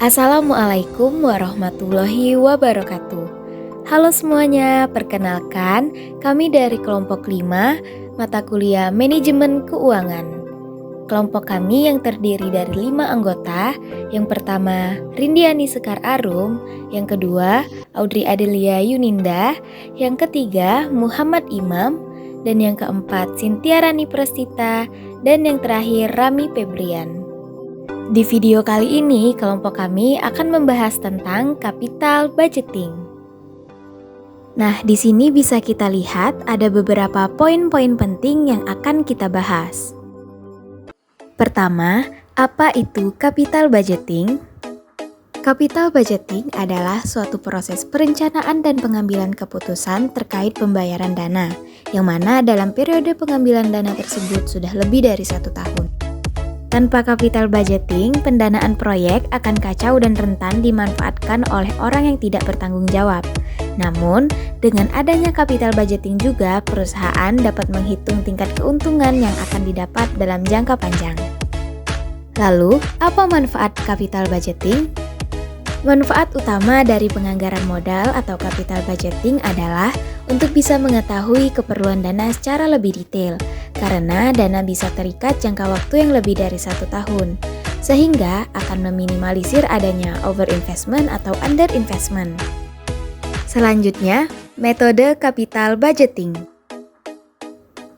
Assalamualaikum warahmatullahi wabarakatuh. Halo semuanya, perkenalkan kami dari kelompok 5 mata kuliah Manajemen Keuangan. Kelompok kami yang terdiri dari 5 anggota. Yang pertama Rindiani Sekar Arum, yang kedua Audrey Adelia Yuninda, yang ketiga Muhammad Imam, dan yang keempat Cynthia Rani Prestita, dan yang terakhir Rami Febrian. Di video kali ini, kelompok kami akan membahas tentang capital budgeting. Nah, di sini bisa kita lihat ada beberapa poin-poin penting yang akan kita bahas. Pertama, apa itu capital budgeting? Capital budgeting adalah suatu proses perencanaan dan pengambilan keputusan terkait pembayaran dana, yang mana dalam periode pengambilan dana tersebut sudah lebih dari 1 tahun. Tanpa capital budgeting, pendanaan proyek akan kacau dan rentan dimanfaatkan oleh orang yang tidak bertanggung jawab. Namun, dengan adanya capital budgeting juga, perusahaan dapat menghitung tingkat keuntungan yang akan didapat dalam jangka panjang. Lalu, apa manfaat capital budgeting? Manfaat utama dari penganggaran modal atau capital budgeting adalah untuk bisa mengetahui keperluan dana secara lebih detail, karena dana bisa terikat jangka waktu yang lebih dari 1 tahun, sehingga akan meminimalisir adanya overinvestment atau underinvestment. Selanjutnya, metode capital budgeting.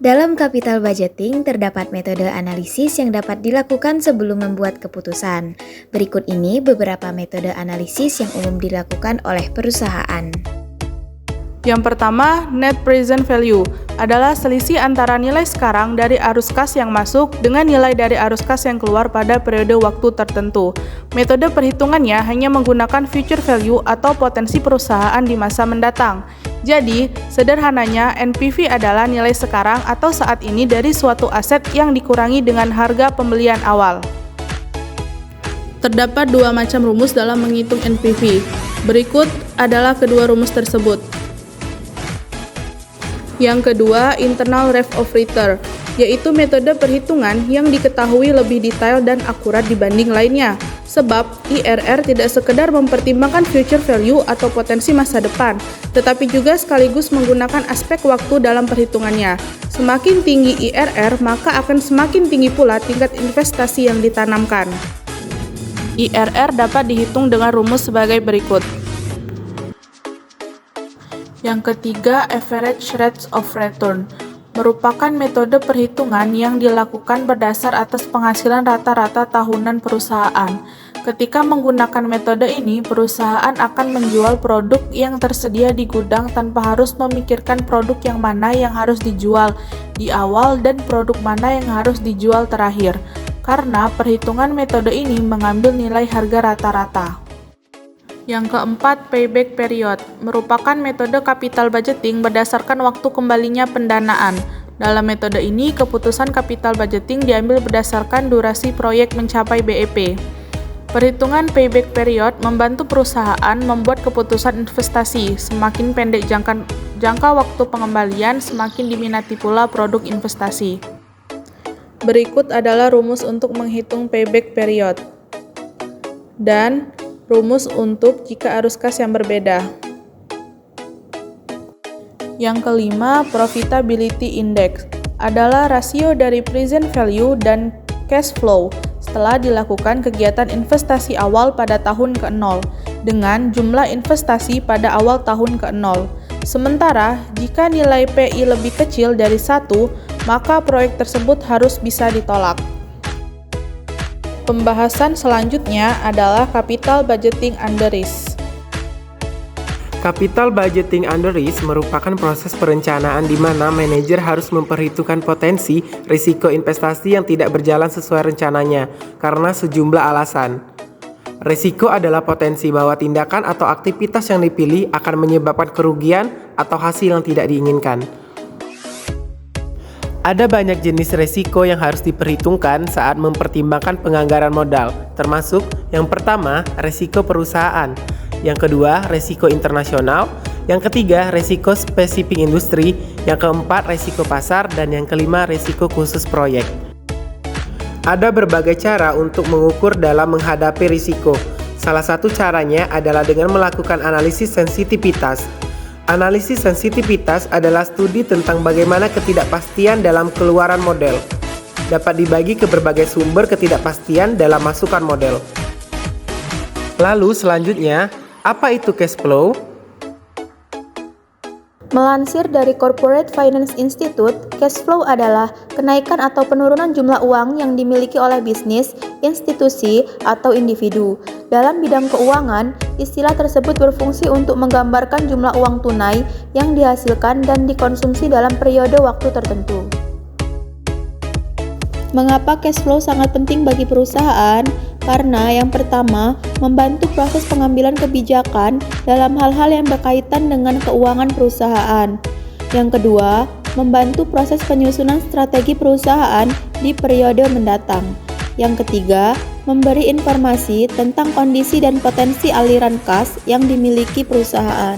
Dalam capital budgeting terdapat metode analisis yang dapat dilakukan sebelum membuat keputusan. Berikut ini beberapa metode analisis yang umum dilakukan oleh perusahaan. Yang pertama, net present value adalah selisih antara nilai sekarang dari arus kas yang masuk dengan nilai dari arus kas yang keluar pada periode waktu tertentu. Metode perhitungannya hanya menggunakan future value atau potensi perusahaan di masa mendatang. Jadi, sederhananya NPV adalah nilai sekarang atau saat ini dari suatu aset yang dikurangi dengan harga pembelian awal. Terdapat 2 macam rumus dalam menghitung NPV. Berikut adalah kedua rumus tersebut. Yang kedua, internal rate of return, yaitu metode perhitungan yang diketahui lebih detail dan akurat dibanding lainnya. Sebab, IRR tidak sekedar mempertimbangkan future value atau potensi masa depan, tetapi juga sekaligus menggunakan aspek waktu dalam perhitungannya. Semakin tinggi IRR, maka akan semakin tinggi pula tingkat investasi yang ditanamkan. IRR dapat dihitung dengan rumus sebagai berikut. Yang ketiga, average rate of return merupakan metode perhitungan yang dilakukan berdasar atas penghasilan rata-rata tahunan perusahaan. Ketika menggunakan metode ini, perusahaan akan menjual produk yang tersedia di gudang tanpa harus memikirkan produk yang mana yang harus dijual di awal dan produk mana yang harus dijual terakhir, karena perhitungan metode ini mengambil nilai harga rata-rata. Yang keempat, payback period merupakan metode capital budgeting berdasarkan waktu kembalinya pendanaan. Dalam metode ini, keputusan capital budgeting diambil berdasarkan durasi proyek mencapai BEP. Perhitungan payback period membantu perusahaan membuat keputusan investasi. Semakin pendek jangka waktu pengembalian, semakin diminati pula produk investasi. Berikut adalah rumus untuk menghitung payback period dan rumus untuk jika arus kas yang berbeda. Yang kelima, profitability index adalah rasio dari present value dan cash flow setelah dilakukan kegiatan investasi awal pada tahun ke-0 dengan jumlah investasi pada awal tahun ke-0. Sementara, jika nilai PI lebih kecil dari 1, maka proyek tersebut harus bisa ditolak. Pembahasan selanjutnya adalah capital budgeting under risk. Capital budgeting under risk merupakan proses perencanaan di mana manajer harus memperhitungkan potensi risiko investasi yang tidak berjalan sesuai rencananya karena sejumlah alasan. Risiko adalah potensi bahwa tindakan atau aktivitas yang dipilih akan menyebabkan kerugian atau hasil yang tidak diinginkan. Ada banyak jenis risiko yang harus diperhitungkan saat mempertimbangkan penganggaran modal, termasuk yang pertama, risiko perusahaan, yang kedua, risiko internasional, yang ketiga, risiko spesifik industri, yang keempat, risiko pasar, dan yang kelima, risiko khusus proyek. Ada berbagai cara untuk mengukur dalam menghadapi risiko. Salah satu caranya adalah dengan melakukan analisis sensitivitas. Analisis sensitivitas adalah studi tentang bagaimana ketidakpastian dalam keluaran model dapat dibagi ke berbagai sumber ketidakpastian dalam masukan model. Lalu selanjutnya, apa itu cash flow? Melansir dari Corporate Finance Institute, cash flow adalah kenaikan atau penurunan jumlah uang yang dimiliki oleh bisnis, institusi, atau individu. Dalam bidang keuangan, istilah tersebut berfungsi untuk menggambarkan jumlah uang tunai yang dihasilkan dan dikonsumsi dalam periode waktu tertentu. Mengapa cash flow sangat penting bagi perusahaan? Karena yang pertama, membantu proses pengambilan kebijakan dalam hal-hal yang berkaitan dengan keuangan perusahaan. Yang kedua, membantu proses penyusunan strategi perusahaan di periode mendatang. Yang ketiga, memberi informasi tentang kondisi dan potensi aliran kas yang dimiliki perusahaan.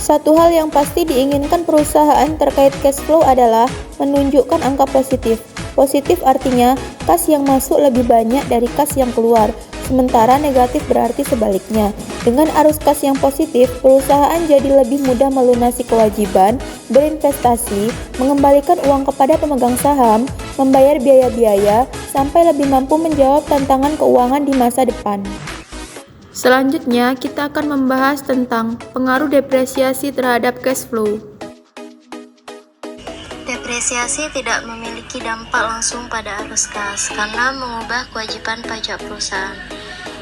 Satu hal yang pasti diinginkan perusahaan terkait cash flow adalah menunjukkan angka positif. Positif artinya kas yang masuk lebih banyak dari kas yang keluar, sementara negatif berarti sebaliknya. Dengan arus kas yang positif, perusahaan jadi lebih mudah melunasi kewajiban, berinvestasi, mengembalikan uang kepada pemegang saham, membayar biaya-biaya, sampai lebih mampu menjawab tantangan keuangan di masa depan. Selanjutnya, kita akan membahas tentang pengaruh depresiasi terhadap cash flow. Depresiasi tidak memiliki dampak langsung pada arus kas karena mengubah kewajiban pajak perusahaan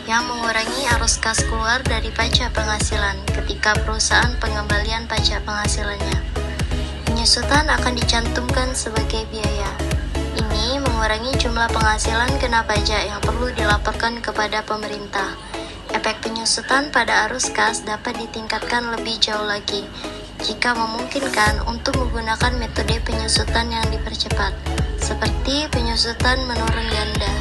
yang mengurangi arus kas keluar dari pajak penghasilan ketika perusahaan pengembalian pajak penghasilannya. Penyusutan akan dicantumkan sebagai biaya. Ini mengurangi jumlah penghasilan kena pajak yang perlu dilaporkan kepada pemerintah. Efek penyusutan pada arus kas dapat ditingkatkan lebih jauh lagi jika memungkinkan untuk menggunakan metode penyusutan yang dipercepat, seperti penyusutan menurun ganda.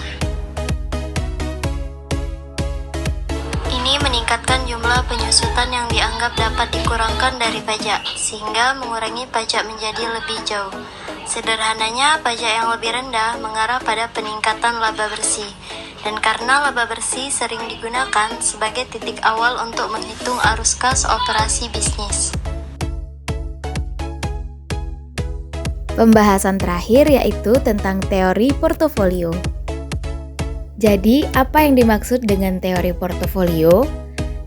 Ini meningkatkan jumlah penyusutan yang dianggap dapat dikurangkan dari pajak, sehingga mengurangi pajak menjadi lebih jauh. Sederhananya, pajak yang lebih rendah mengarah pada peningkatan laba bersih, dan karena laba bersih sering digunakan sebagai titik awal untuk menghitung arus kas operasi bisnis. Pembahasan terakhir yaitu tentang teori portofolio. Jadi, apa yang dimaksud dengan teori portofolio?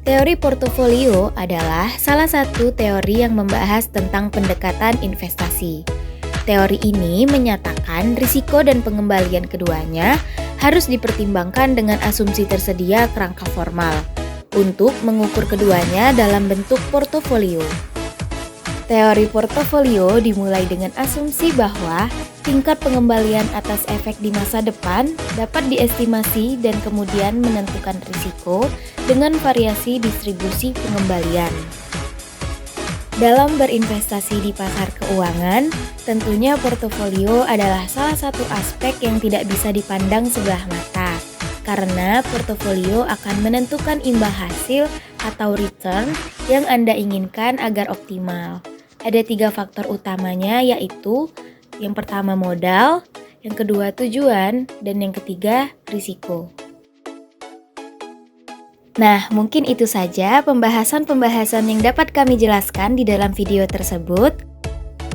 Teori portofolio adalah salah satu teori yang membahas tentang pendekatan investasi. Teori ini menyatakan risiko dan pengembalian keduanya harus dipertimbangkan dengan asumsi tersedia kerangka formal untuk mengukur keduanya dalam bentuk portofolio. Teori portofolio dimulai dengan asumsi bahwa tingkat pengembalian atas efek di masa depan dapat diestimasi dan kemudian menentukan risiko dengan variasi distribusi pengembalian. Dalam berinvestasi di pasar keuangan, tentunya portofolio adalah salah satu aspek yang tidak bisa dipandang sebelah mata, karena portofolio akan menentukan imbal hasil atau return yang Anda inginkan agar optimal. Ada 3 faktor utamanya, yaitu yang pertama modal, yang kedua tujuan, dan yang ketiga risiko. Nah, mungkin itu saja pembahasan-pembahasan yang dapat kami jelaskan di dalam video tersebut.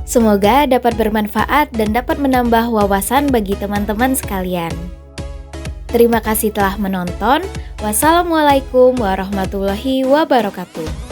Semoga dapat bermanfaat dan dapat menambah wawasan bagi teman-teman sekalian. Terima kasih telah menonton. Wassalamualaikum warahmatullahi wabarakatuh.